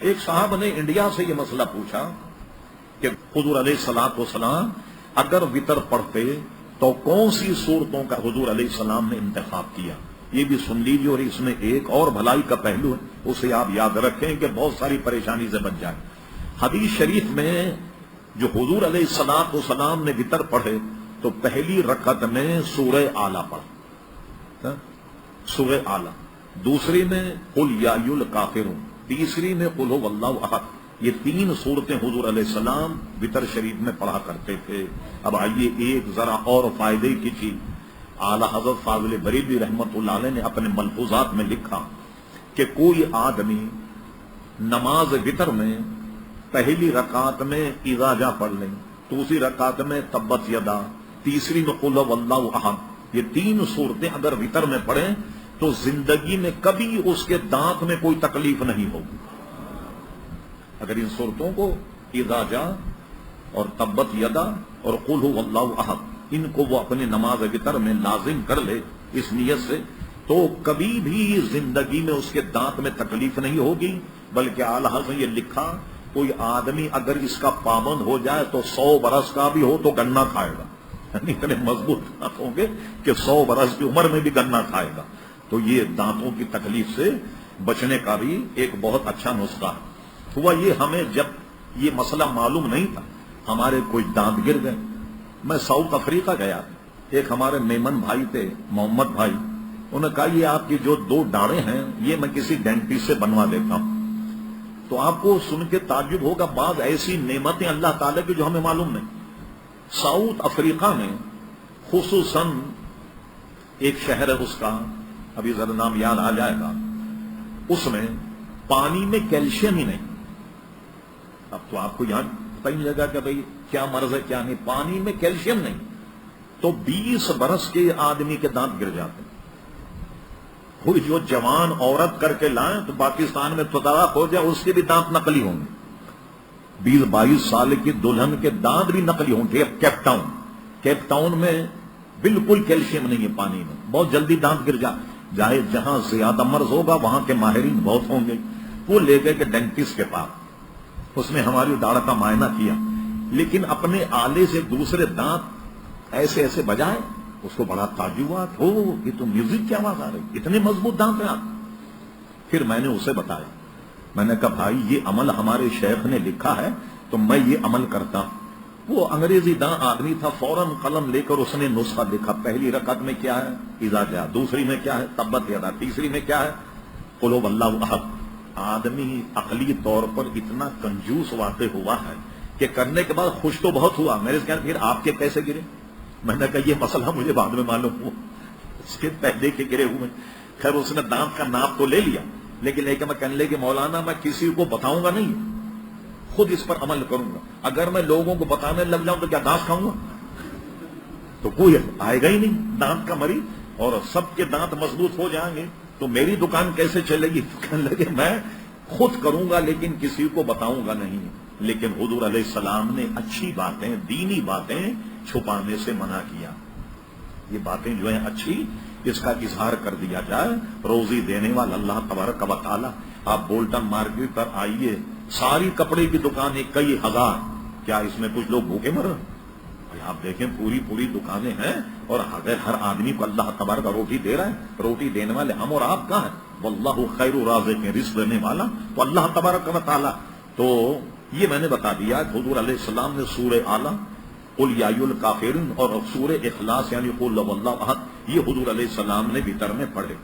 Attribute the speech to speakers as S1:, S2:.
S1: ایک صاحب نے انڈیا سے یہ مسئلہ پوچھا کہ حضور علیہ الصلوۃ والسلام اگر وطر پڑھتے تو کون سی صورتوں کا حضور علیہ السلام نے انتخاب کیا؟ یہ بھی سن لیجیے، اور اس میں ایک اور بھلائی کا پہلو ہے، اسے آپ یاد رکھیں کہ بہت ساری پریشانی سے بچ جائے۔ حدیث شریف میں جو حضور علیہ الصلوۃ والسلام نے وطر پڑھے تو پہلی رکعت میں سورہ اعلیٰ پڑھا، سورہ اعلیٰ، دوسری میں قل یا ایھا الکافرون، تیسری میں قل ھو اللہ احد۔ یہ تین صورتیں حضور علیہ السلام وطر شریف میں پڑھا کرتے تھے۔ اب آئیے ایک ذرا اور فائدے کی چیز، اعلیٰ حضرت فاضل بریلوی رحمت اللہ علیہ نے اپنے ملفوظات میں لکھا کہ کوئی آدمی نماز وطر میں پہلی رکعت میں اذا جاء پڑھ لیں، دوسری رکعت میں تبت یدا، تیسری میں قل ھو اللہ احد، یہ تین صورتیں اگر وطر میں پڑھیں تو زندگی میں کبھی اس کے دانت میں کوئی تکلیف نہیں ہوگی۔ اگر ان صورتوں کو اذا جاء اور تبت یدا اور قل ھو اللہ احد ان کو وہ اپنے نماز وطر میں لازم کر لے اس نیت سے، تو کبھی بھی زندگی میں اس کے دانت میں تکلیف نہیں ہوگی۔ بلکہ اعلیٰ حضرت نے یہ لکھا کوئی آدمی اگر اس کا پابند ہو جائے تو 100 برس کا بھی ہو تو گنا کھائے گا، یعنی اتنے مضبوط دانت ہوں گے کہ 100 برس کی عمر میں بھی گنا کھائے گا۔ تو یہ دانتوں کی تکلیف سے بچنے کا بھی ایک بہت اچھا نسخہ ہے۔ ہوا یہ ہمیں جب یہ مسئلہ معلوم نہیں تھا، ہمارے کوئی دانت گر گئے۔ میں ساؤتھ افریقہ گیا، ایک ہمارے میمن بھائی تھے محمد بھائی، انہوں نے کہا یہ آپ کی جو 2 ڈاڑیں ہیں یہ میں کسی ڈینٹسٹ سے بنوا دیتا ہوں۔ تو آپ کو سن کے تعجب ہوگا، بعض ایسی نعمتیں اللہ تعالیٰ کی جو ہمیں معلوم نہیں۔ ساؤتھ افریقہ میں خصوصاً ایک شہر ہے اس کا، ابھی ذرا نام یاد آ جائے گا، اس میں پانی میں کیلشیم ہی نہیں۔ اب تو آپ کو یہاں پتہ ہی نہیں لگا کہ بھئی کیا مرض ہے کیا نہیں، پانی میں کیلشیم نہیں، تو 20 برس کے آدمی کے دانت گر جاتے ہیں۔ کوئی جو جوان عورت کر کے لائیں تو پاکستان میں طلاق ہو جائے اس کے بھی دانت نقلی ہوں گے، 20-22 سال کی دلہن کے دانت بھی نقلی ہوں گے۔ کیپ ٹاؤن میں بالکل کیلشیم نہیں ہے پانی میں، بہت جلدی دانت گر جائے۔ جہاں زیادہ مرض ہوگا وہاں کے ماہرین بہت ہوں گے، وہ لے گئے کہ ڈینٹسٹ کے پاس، اس نے ہماری داڑھ کا معائنہ کیا، لیکن اپنے آلے سے دوسرے دانت ایسے ایسے بجائے، اس کو بڑا تعجب ہوا، یہ تو میوزک کی آواز آ رہی، اتنے مضبوط دانت ہیں آپ۔ پھر میں نے اسے بتایا، میں نے کہا بھائی یہ عمل ہمارے شیخ نے لکھا ہے تو میں یہ عمل کرتا ہوں۔ وہ انگریزی داں آدمی تھا، فوراً قلم لے کر اس نے نسخہ لکھا، پہلی رکعت میں کیا ہے اذا جاء، دوسری میں کیا ہے تبت یدا، تیسری میں کیا ہے قل ھو اللہ احد۔ آدمی عقلی طور پر اتنا کنجوس واقع ہوا ہے کہ کرنے کے بعد خوش تو بہت ہوا، میرے سے کہا پھر آپ کے کیسے گرے؟ میں نے کہا یہ مسئلہ مجھے بعد میں معلوم ہوا، اس کے پہلے کے گرے ہوئے۔ خیر اس نے دانت کا ناپ تو لے لیا، لیکن ایک میں کہنے لگے مولانا میں کسی کو بتاؤں گا نہیں، خود اس پر عمل کروں گا، اگر میں لوگوں کو بتانے لگ جاؤں تو کیا دانت کھاؤں گا؟ تو کوئی آئے گا ہی نہیں دانت کا مریض، اور سب کے دانت مضبوط ہو جائیں گے تو میری دکان کیسے چلے گی؟ کہنے لگے میں خود کروں گا لیکن کسی کو بتاؤں گا نہیں۔ لیکن حضور علیہ السلام نے اچھی باتیں، دینی باتیں چھپانے سے منع کیا۔ یہ باتیں جو ہیں اچھی، اس کا اظہار کر دیا جائے۔ روزی دینے والا اللہ تبارک و تعالی، آپ بولٹن مارکیٹ پر آئیے، ساری کپڑے کی دکانیں کئی ہزار، کیا اس میں کچھ لوگ بھوکے مر رہے ہیں؟ آپ دیکھیں پوری دکانیں ہیں، اور اگر ہر آدمی کو اللہ تبارک روٹی دے رہا ہے، روٹی دینے والے ہم اور آپ کہاں ہیں؟ واللہ خیر الرازقین، رزق دینے والا تو اللہ تبارک و تعالی۔ تو یہ میں نے بتا دیا کہ حضور علیہ السلام نے سورہ اعلیٰ، قل یا ایھا الکافرون اور سورہ اخلاص یعنی قل ھو اللہ احد، یہ حضور علیہ السلام نے وطر میں پڑھے۔